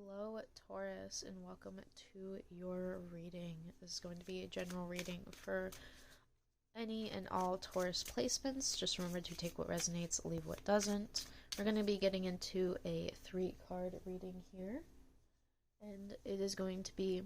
Hello, Taurus, and welcome to your reading. This is going to be a general reading for any and all Taurus placements. Just remember to take what resonates, leave what doesn't. We're going to be getting into a 3-card reading here, and it is going to be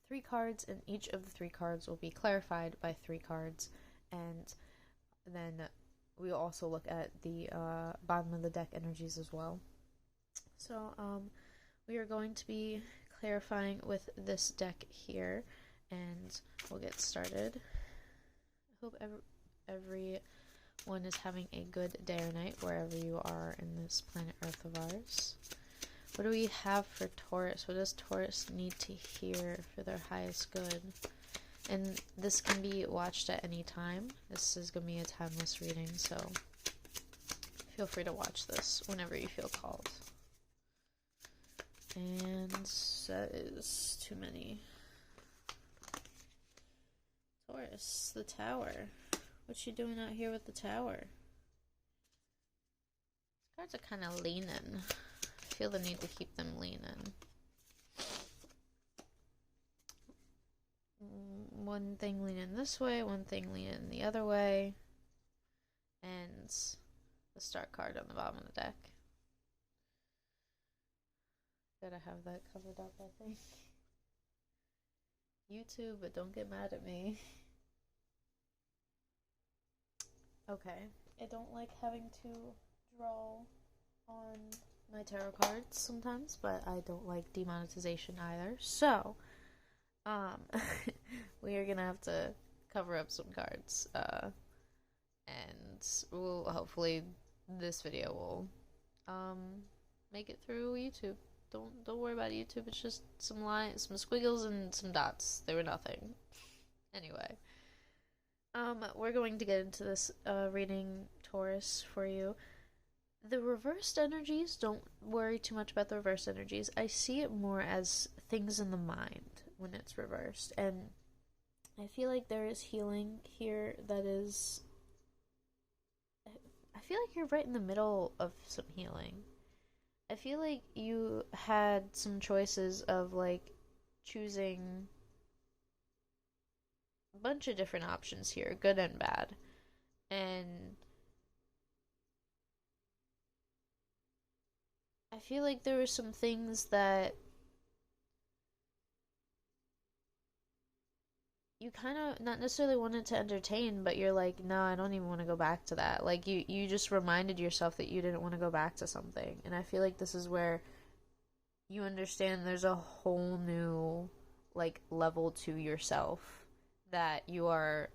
3 cards, and each of the 3 cards will be clarified by 3 cards, and then we'll also look at the bottom of the deck energies as well. So, we are going to be clarifying with this deck here, and we'll get started. I hope everyone is having a good day or night wherever you are in this planet Earth of ours. What do we have for Taurus? What does Taurus need to hear for their highest good? And this can be watched at any time. This is going to be a timeless reading, so feel free to watch this whenever you feel called. And that is too many. Taurus, the Tower. What you doing out here with the Tower? These cards are kind of leaning. I feel the need to keep them leaning. One thing leaning this way, one thing leaning the other way. And the start card on the bottom of the deck. Gotta have that covered up, I think. YouTube, but don't get mad at me. Okay, I don't like having to draw on my tarot cards sometimes, but I don't like demonetization either. So, we are gonna have to cover up some cards, and we'll hopefully this video will make it through YouTube. Don't worry about YouTube. It's just some lines, some squiggles, and some dots. They were nothing. Anyway, we're going to get into this reading, Taurus, for you. The reversed energies, don't worry too much about the reversed energies. I see it more as things in the mind when it's reversed, and I feel like there is healing here that is. I feel like you're right in the middle of some healing. I feel like you had some choices of, like, choosing a bunch of different options here, good and bad. And I feel like there were some things that you kind of not necessarily wanted to entertain, but you're like, no, I don't even want to go back to that. Like, you just reminded yourself that you didn't want to go back to something. And I feel like this is where you understand there's a whole new, like, level to yourself that you are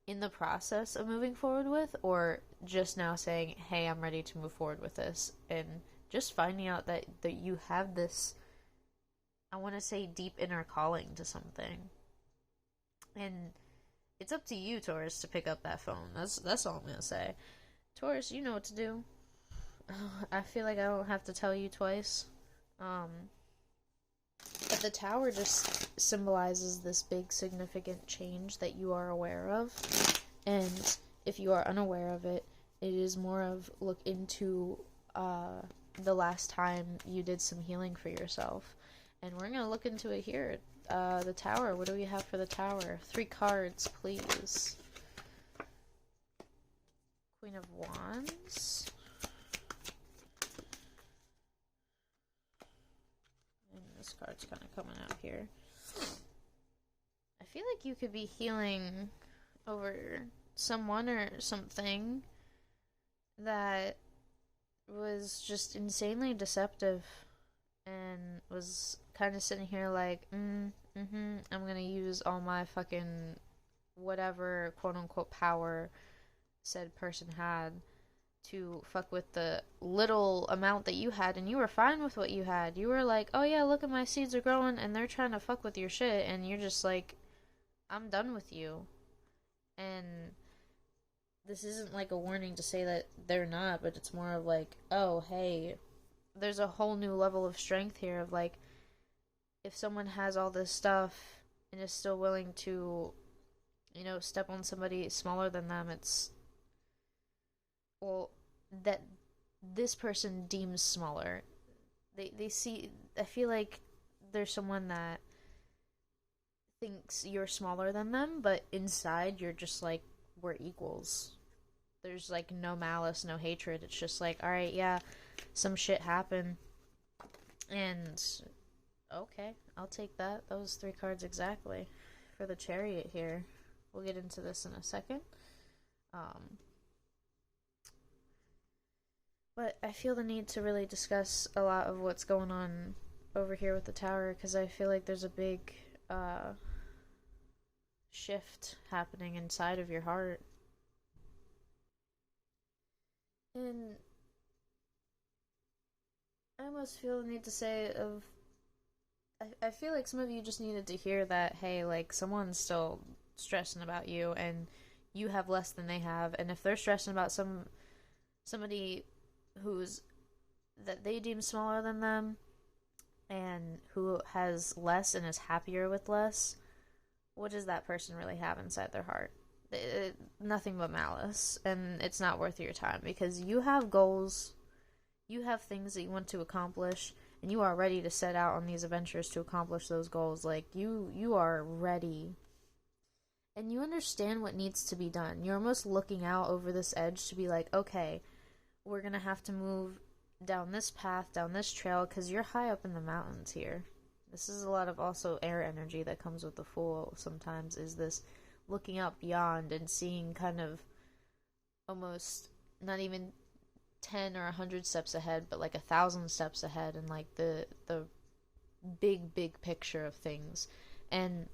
in the process of moving forward with, or just now saying, hey, I'm ready to move forward with this. And just finding out that you have this, I want to say, deep inner calling to something. And it's up to you, Taurus, to pick up that phone. That's all I'm gonna say. Taurus, you know what to do. I feel like I don't have to tell you twice. But the Tower just symbolizes this big significant change that you are aware of. And if you are unaware of it, it is more of look into the last time you did some healing for yourself. And we're gonna look into it here. The Tower. What do we have for the Tower? 3 cards, please. Queen of Wands. And this card's kind of coming out here. I feel like you could be healing over someone or something that was just insanely deceptive and was kind of sitting here like, I'm gonna use all my fucking whatever quote-unquote power said person had to fuck with the little amount that you had, and you were fine with what you had. You were like, oh yeah, look at my seeds are growing, and they're trying to fuck with your shit, and you're just like, I'm done with you. And this isn't like a warning to say that they're not, but it's more of like, oh, hey, there's a whole new level of strength here of like, if someone has all this stuff and is still willing to, step on somebody smaller than them, it's, well, that this person deems smaller. they see, I feel like there's someone that thinks you're smaller than them, but inside you're just like, we're equals. There's like no malice, no hatred. It's just like, all right, yeah, some shit happened, and okay, I'll take that. Those three cards exactly for the Chariot here. We'll get into this in a second. Um, but I feel the need to really discuss a lot of what's going on over here with the Tower, because I feel like there's a big shift happening inside of your heart. And I almost feel the need to say of I feel like some of you just needed to hear that, hey, like, someone's still stressing about you, and you have less than they have, and if they're stressing about somebody who's that they deem smaller than them and who has less and is happier with less, what does that person really have inside their heart? Nothing but malice, and it's not worth your time, because you have goals, you have things that you want to accomplish, and you are ready to set out on these adventures to accomplish those goals. Like, you are ready, and you understand what needs to be done. You're almost looking out over this edge to be like, okay, we're gonna have to move down this path, down this trail, because you're high up in the mountains here. This is a lot of also air energy that comes with the Fool sometimes, is this looking out beyond and seeing kind of almost not even 10 or 100 steps ahead, but like 1,000 steps ahead, and like the big picture of things. And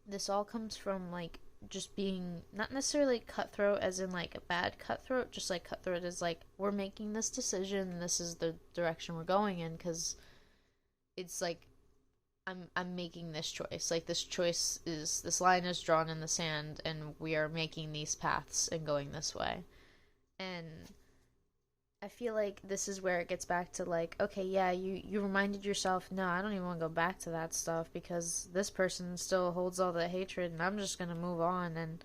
this all comes from like just being not necessarily cutthroat as in like a bad cutthroat, just like cutthroat is like, we're making this decision, this is the direction we're going in, because it's like I'm making this choice. Like, this choice is, this line is drawn in the sand, and we are making these paths and going this way. And I feel like this is where it gets back to like, okay, yeah, you reminded yourself, no, I don't even want to go back to that stuff, because this person still holds all the hatred, and I'm just gonna move on and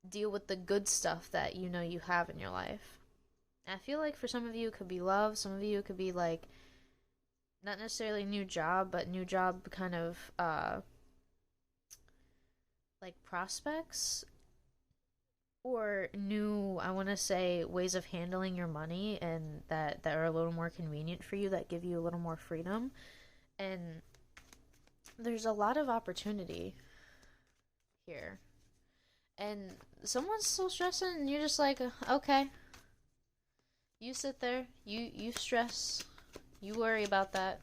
deal with the good stuff that you know you have in your life. And I feel like for some of you it could be love, some of you it could be like not necessarily new job, but new job kind of like prospects, or new, I want to say, ways of handling your money, and that are a little more convenient for you, that give you a little more freedom. And there's a lot of opportunity here, and someone's still stressing, and you're just like, okay, you sit there, you stress, you worry about that,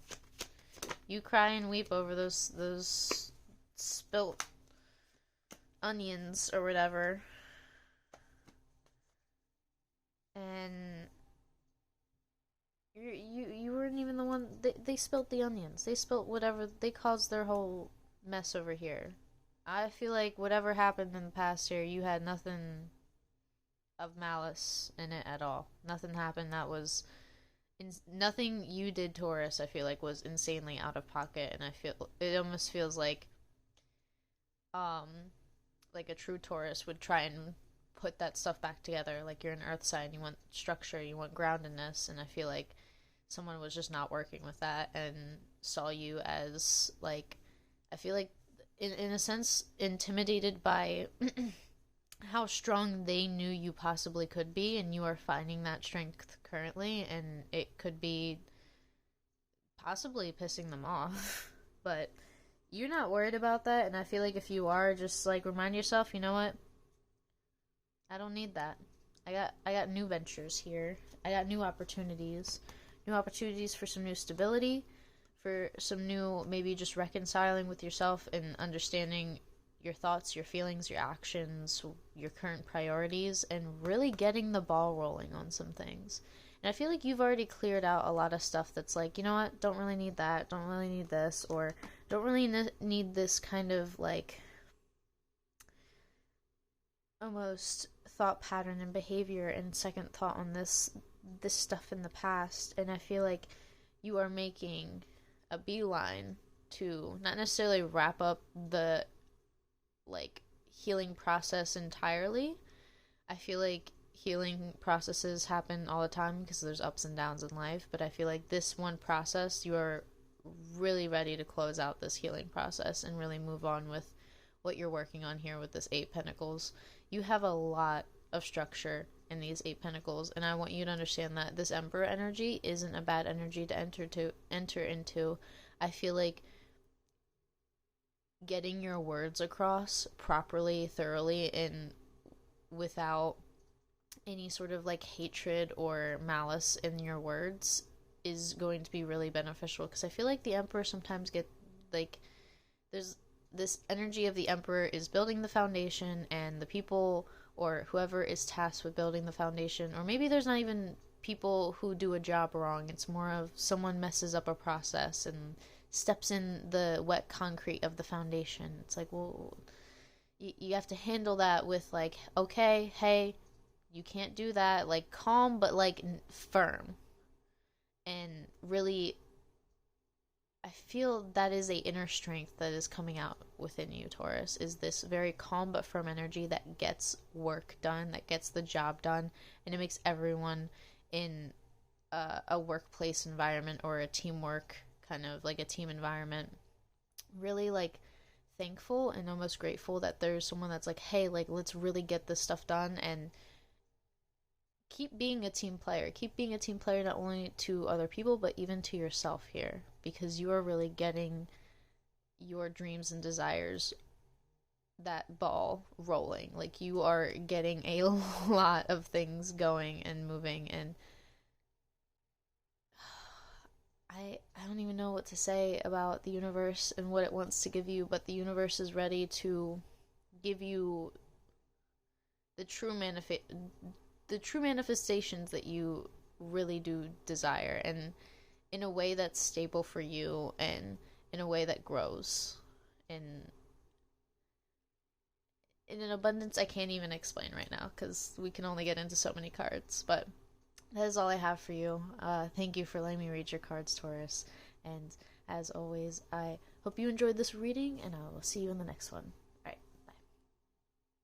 you cry and weep over those spilt onions or whatever, and you weren't even the one. They spilt the onions. They spilt whatever. They caused their whole mess over here. I feel like whatever happened in the past here, you had nothing of malice in it at all. Nothing happened that was nothing you did, Taurus, I feel like was insanely out of pocket, and I feel it almost feels um like a true Taurus would try and put that stuff back together. Like, you're an earth sign, you want structure, you want groundedness, and I feel like someone was just not working with that and saw you as like, I feel like in a sense intimidated by how strong they knew you possibly could be, and you are finding that strength currently, and it could be possibly pissing them off. But you're not worried about that, and I feel like if you are, just like remind yourself, you know what? I don't need that. I got new ventures here. I got new opportunities. New opportunities for some new stability, for some new, maybe just reconciling with yourself and understanding your thoughts, your feelings, your actions, your current priorities, and really getting the ball rolling on some things. And I feel like you've already cleared out a lot of stuff that's like, you know what, don't really need that, don't really need this, or don't really need this kind of like almost thought pattern and behavior and second thought on this stuff in the past. And I feel like you are making a beeline to not necessarily wrap up the like healing process entirely. I feel like healing processes happen all the time because there's ups and downs in life, but I feel like this one process, you are really ready to close out this healing process and really move on with what you're working on here with this Eight Pentacles. You have a lot of structure in these Eight Pentacles, and I want you to understand that this Emperor energy isn't a bad energy to enter into. I feel like getting your words across properly, thoroughly, and without any sort of like hatred or malice in your words is going to be really beneficial, because I feel like the Emperor sometimes get like, there's this energy of the Emperor is building the foundation, and the people or whoever is tasked with building the foundation, or maybe there's not even people who do a job wrong, it's more of someone messes up a process and steps in the wet concrete of the foundation. It's like, well, you have to handle that with like, okay, hey, you can't do that, like calm but like firm. And really, I feel that is a inner strength that is coming out within you, Taurus, is this very calm but firm energy that gets work done, that gets the job done, and it makes everyone in a workplace environment or a teamwork, kind of like a team environment, really like thankful and almost grateful that there's someone that's like, hey, like let's really get this stuff done. And keep being a team player. Keep being a team player not only to other people, but even to yourself here, because you are really getting your dreams and desires, that ball rolling. Like you are getting a lot of things going and moving, and I don't even know what to say about the universe and what it wants to give you, but the universe is ready to give you the true manifestations that you really do desire, and in a way that's stable for you, and in a way that grows in an abundance I can't even explain right now, because we can only get into so many cards. But that is all I have for you. Thank you for letting me read your cards, Taurus, and as always, I hope you enjoyed this reading, and I will see you in the next one.